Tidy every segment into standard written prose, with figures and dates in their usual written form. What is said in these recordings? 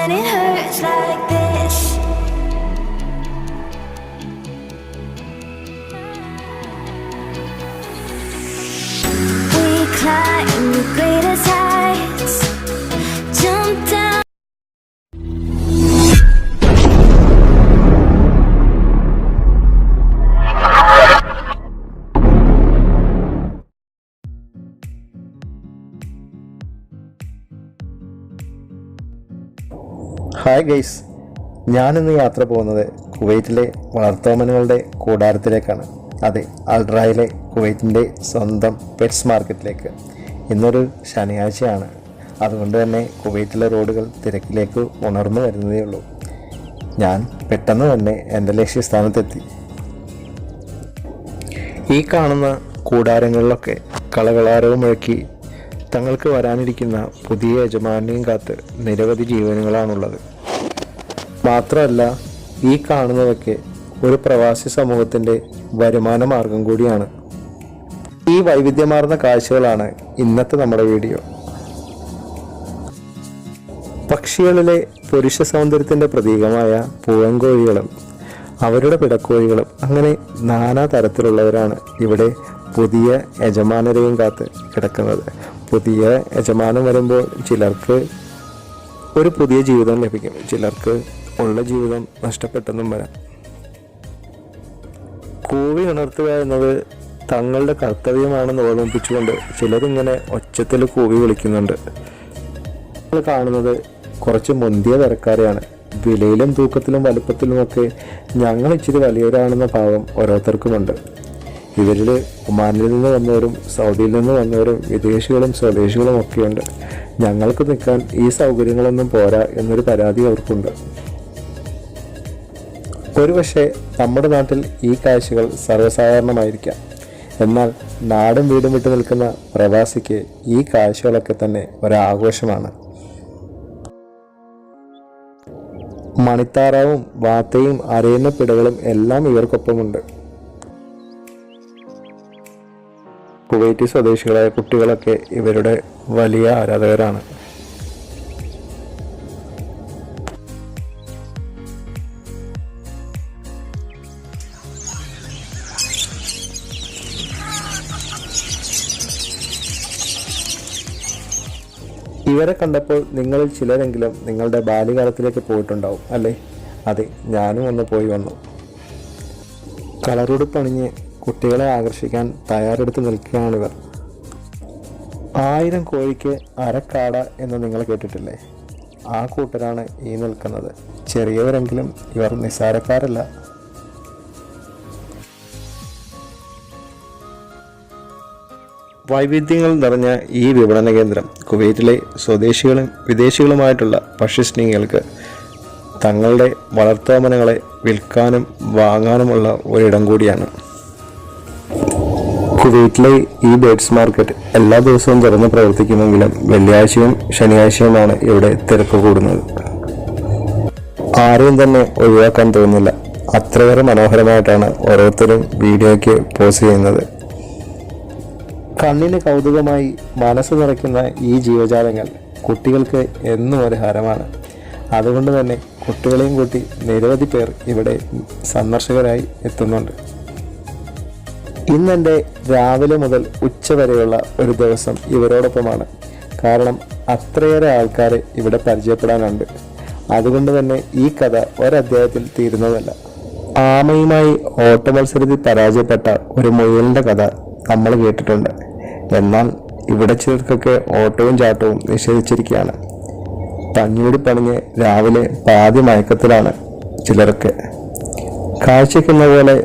when it hurts like this. We climb the greatest heights, jump down. Hi guys, ഞാനിന്ന് യാത്ര പോകുന്നത് കുവൈറ്റിലെ വളർത്തോമനുകളുടെ കൂടാരത്തിലേക്കാണ്. അതെ, അൽറായിലെ കുവൈറ്റിൻ്റെ സ്വന്തം പെറ്റ്സ് മാർക്കറ്റിലേക്ക്. ഇന്നൊരു ശനിയാഴ്ചയാണ്, അതുകൊണ്ട് തന്നെ കുവൈറ്റിലെ റോഡുകൾ തിരക്കിലേക്ക് ഉണർന്നു വരുന്നതേ ഉള്ളൂ. ഞാൻ പെട്ടെന്ന് തന്നെ എൻ്റെ ലക്ഷ്യസ്ഥാനത്തെത്തി. ഈ കാണുന്ന കൂടാരങ്ങളിലൊക്കെ കളകളാരവും മുഴക്കി തങ്ങൾക്ക് വരാനിരിക്കുന്ന പുതിയ യജമാനെയും കാത്ത് നിരവധി ജീവനുകളാണുള്ളത്. മാത്രമല്ല, ഈ കാണുന്നതൊക്കെ ഒരു പ്രവാസി സമൂഹത്തിൻ്റെ വരുമാന മാർഗം കൂടിയാണ്. ഈ വൈവിധ്യമാർന്ന കാഴ്ചകളാണ് ഇന്നത്തെ നമ്മുടെ വീഡിയോ. പക്ഷികളിലെ പുരുഷ സൗന്ദര്യത്തിൻ്റെ പ്രതീകമായ പൂവൻകോഴികളും അവരുടെ പിടക്കോഴികളും അങ്ങനെ നാനാ തരത്തിലുള്ളവരാണ് ഇവിടെ പുതിയ യജമാനരെയും കാത്ത് കിടക്കുന്നത്. പുതിയ യജമാനം വരുമ്പോൾ ചിലർക്ക് ഒരു പുതിയ ജീവിതം ലഭിക്കും, ചിലർക്ക് ഉള്ള ജീവിതം നഷ്ടപ്പെട്ടെന്നും വരാം. കൂവി ഉണർത്തുക എന്നത് തങ്ങളുടെ കർത്തവ്യമാണെന്ന് ഓർമ്മിപ്പിച്ചുകൊണ്ട് ചിലരിങ്ങനെ ഒച്ചത്തിൽ കൂവി വിളിക്കുന്നുണ്ട്. നമ്മൾ കാണുന്നത് കുറച്ച് മുന്തിയ തരക്കാരെയാണ്. വിലയിലും തൂക്കത്തിലും വലുപ്പത്തിലുമൊക്കെ ഞങ്ങൾ ഇച്ചിരി വലിയവരാണെന്ന ഭാവം ഓരോരുത്തർക്കുമുണ്ട്. ഇവരിൽ ഒമാനിൽ നിന്ന് വന്നവരും സൗദിയിൽ നിന്ന് വന്നവരും വിദേശികളും സ്വദേശികളും ഒക്കെയുണ്ട്. ഞങ്ങൾക്ക് നിൽക്കാൻ ഈ സൗകര്യങ്ങളൊന്നും പോരാ എന്നൊരു പരാതി അവർക്കുണ്ട്. ഒരുപക്ഷെ നമ്മുടെ നാട്ടിൽ ഈ കാഴ്ചകൾ സർവ്വസാധാരണമായിരിക്കാം. എന്നാൽ നാടും വീടും വിട്ടു നിൽക്കുന്ന പ്രവാസിക്ക് ഈ കാഴ്ചകളൊക്കെ തന്നെ ഒരാഘോഷമാണ്. മണിത്താറാവും വാത്തയും അരയുന്ന പിടകളും എല്ലാം ഇവർക്കൊപ്പമുണ്ട്. കുവൈറ്റി സ്വദേശികളായ കുട്ടികളൊക്കെ ഇവരുടെ വലിയ ആരാധകരാണ്. ഇവരെ കണ്ടപ്പോൾ നിങ്ങളിൽ ചിലരെങ്കിലും നിങ്ങളുടെ ബാല്യകാലത്തിലേക്ക് പോയിട്ടുണ്ടാവും അല്ലേ? അതെ, ഞാനും ഒന്ന് പോയി വന്നു. കളറുടുപ്പണിഞ്ഞ് കുട്ടികളെ ആകർഷിക്കാൻ തയ്യാറെടുത്ത് നിൽക്കുകയാണിവർ. 1000 കോഴിക്ക് അരക്കാട എന്ന് നിങ്ങൾ കേട്ടിട്ടില്ലേ? ആ കൂട്ടരാണ് ഈ നിൽക്കുന്നത്. ചെറിയവരെങ്കിലും ഇവർ നിസ്സാരക്കാരല്ല. വൈവിധ്യങ്ങൾ നിറഞ്ഞ ഈ വിപണന കേന്ദ്രം കുവൈറ്റിലെ സ്വദേശികളും വിദേശികളുമായിട്ടുള്ള പക്ഷിസ്നേഹികൾക്ക് തങ്ങളുടെ വളർത്തോമനകളെ വിൽക്കാനും വാങ്ങാനുമുള്ള ഒരിടം കൂടിയാണ്. കുവൈറ്റിലെ ഈ ബേഡ്സ് മാർക്കറ്റ് എല്ലാ ദിവസവും തുറന്ന് പ്രവർത്തിക്കുമെങ്കിലും വെള്ളിയാഴ്ചയും ശനിയാഴ്ചയുമാണ് ഇവിടെ തിരക്ക് കൂടുന്നത്. ആരെയും തന്നെ ഒഴിവാക്കാൻ തോന്നുന്നില്ല. അത്രയേറെ മനോഹരമായിട്ടാണ് ഓരോരുത്തരും വീഡിയോയ്ക്ക് പോസ്റ്റ് ചെയ്യുന്നത്. കണ്ണിന് കൗതുകമായി മനസ്സ് നിറയ്ക്കുന്ന ഈ ജീവജാലങ്ങൾ കുട്ടികൾക്ക് എന്നും ഒരു ഹരമാണ്. അതുകൊണ്ട് തന്നെ കുട്ടികളെയും കൂട്ടി നിരവധി പേർ ഇവിടെ സന്ദർശകരായി എത്തുന്നുണ്ട്. ഇന്നെൻ്റെ രാവിലെ മുതൽ ഉച്ച വരെയുള്ള ഒരു ദിവസം ഇവരോടൊപ്പമാണ്. കാരണം അത്രയേറെ ആൾക്കാരെ ഇവിടെ പരിചയപ്പെടാനുണ്ട്. അതുകൊണ്ട് തന്നെ ഈ കഥ ഒരധ്യായത്തിൽ തീരുന്നതല്ല. ആമയുമായി ഓട്ട മത്സരത്തിൽ പരാജയപ്പെട്ട ഒരു മുയലിൻ്റെ കഥ നമ്മൾ കേട്ടിട്ടുണ്ട്. എന്നാൽ ഇവിടെ ചിലർക്കൊക്കെ ഓട്ടവും ചാട്ടവും നിഷേധിച്ചിരിക്കുകയാണ്. പഞ്ഞൂടി പണിഞ്ഞ് രാവിലെ പാതി മയക്കത്തിലാണ് ചിലർക്ക്. കാഴ്ചയ്ക്കുന്ന പോലെ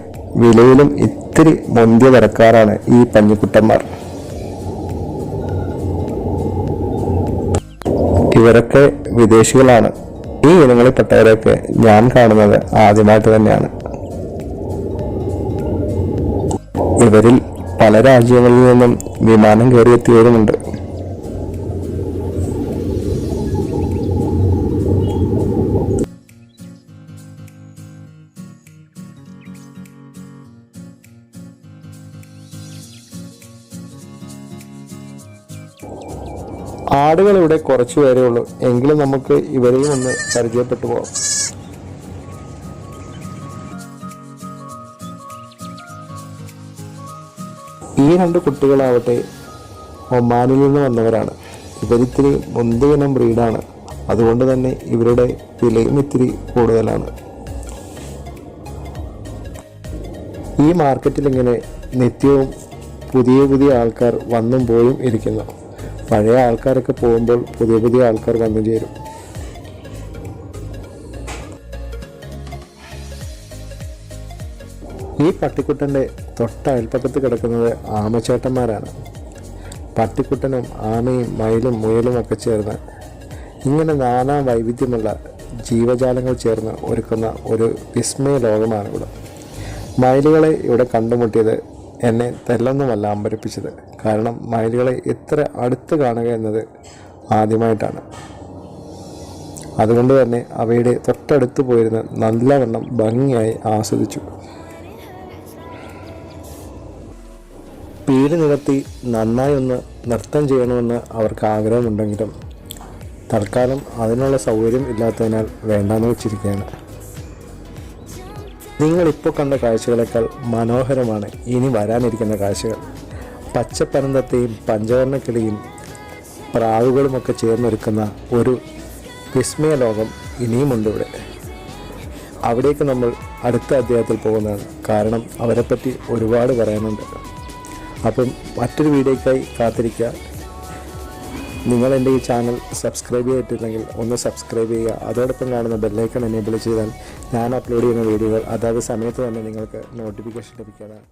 വിലയിലും ഇത്തിരി മുന്തിയ തരക്കാരാണ് ഈ പഞ്ഞിക്കുട്ടന്മാർ. ഇവരൊക്കെ വിദേശികളാണ്. ഈ ഇനങ്ങളിൽപ്പെട്ടവരൊക്കെ ഞാൻ കാണുന്നത് ആദ്യമായിട്ട് തന്നെയാണ്. ഇവരിൽ പല രാജ്യങ്ങളിൽ നിന്നും വിമാനം കയറിയെത്തിയവരുമുണ്ട്. ആടുകൾ ഇവിടെ കുറച്ചു പേരേ ഉള്ളൂ, എങ്കിലും നമുക്ക് ഇവരെയും ഒന്ന് പരിചയപ്പെട്ടു പോകാം. ഈ 2 കുട്ടികളാവട്ടെ ഒമാനിൽ നിന്ന് വന്നവരാണ്. ഇവരിത്തിരി മുന്തിയിനം ബ്രീഡാണ്, അതുകൊണ്ട് തന്നെ ഇവരുടെ വിലയും ഇത്തിരി കൂടുതലാണ്. ഈ മാർക്കറ്റിൽ ഇങ്ങനെ നിത്യവും പുതിയ പുതിയ ആൾക്കാർ വന്നും പോയും ഇരിക്കുന്നു. പഴയ ആൾക്കാരൊക്കെ പോകുമ്പോൾ പുതിയ പുതിയ ആൾക്കാർ വന്നു ചേരും. ഈ പട്ടിക്കുട്ടൻ്റെ തൊട്ട അയൽപ്പക്കത്ത് കിടക്കുന്നത് ആമച്ചേട്ടന്മാരാണ്. പട്ടിക്കുട്ടനും ആമയും മയിലും മുയലും ഒക്കെ ചേർന്ന് ഇങ്ങനെ നാനാ വൈവിധ്യമുള്ള ജീവജാലങ്ങൾ ചേർന്ന് ഒരുക്കുന്ന ഒരു വിസ്മയ ലോകമാണ് ഇവിടെ. മയിലുകളെ ഇവിടെ കണ്ടുമുട്ടിയത് എന്നെ തെല്ലൊന്നുമല്ല അമ്പരപ്പിച്ചത്. കാരണം മയിലുകളെ ഇത്ര അടുത്ത് കാണുക എന്നത് ആദ്യമായിട്ടാണ്. അതുകൊണ്ട് തന്നെ അവയുടെ തൊട്ടടുത്ത് പോയിരുന്ന് നല്ലവണ്ണം ഭംഗിയായി ആസ്വദിച്ചു. പീലി നിവർത്തി നന്നായി ഒന്ന് നൃത്തം ചെയ്യണമെന്ന് അവർക്ക് ആഗ്രഹമുണ്ടെങ്കിലും തൽക്കാലം അതിനുള്ള സൗകര്യം ഇല്ലാത്തതിനാൽ വേണ്ടാന്ന് വെച്ചിരിക്കുകയാണ്. നിങ്ങളിപ്പോൾ കണ്ട കാഴ്ചകളേക്കാൾ മനോഹരമാണ് ഇനി വരാനിരിക്കുന്ന കാഴ്ചകൾ. പച്ചപ്പനന്തത്തെയും പഞ്ചവർണ്ണക്കിളിയും പ്രാവുകളുമൊക്കെ ചേർന്നൊരുക്കുന്ന ഒരു വിസ്മയ ലോകം ഇനിയുമുണ്ട് ഇവിടെ. അവിടേക്ക് നമ്മൾ അടുത്ത അധ്യായത്തിൽ പോകുന്നതാണ്. കാരണം അവരെപ്പറ്റി ഒരുപാട് പറയാനുണ്ട്. അപ്പം മറ്റൊരു വീഡിയോയ്ക്കായി കാത്തിരിക്കുക. നിങ്ങൾ എൻ്റെ ഈ ചാനൽ സബ്സ്ക്രൈബ് ചെയ്തിട്ടില്ലെങ്കിൽ ഒന്ന് സബ്സ്ക്രൈബ് ചെയ്യുക. അതോടൊപ്പം കാണുന്ന ബെല്ലൈക്കൺ എനേബിൾ ചെയ്താൽ ഞാൻ അപ്ലോഡ് ചെയ്യുന്ന വീഡിയോകൾ അതാത് സമയത്ത് തന്നെ നിങ്ങൾക്ക് നോട്ടിഫിക്കേഷൻ ലഭിക്കുന്നതാണ്.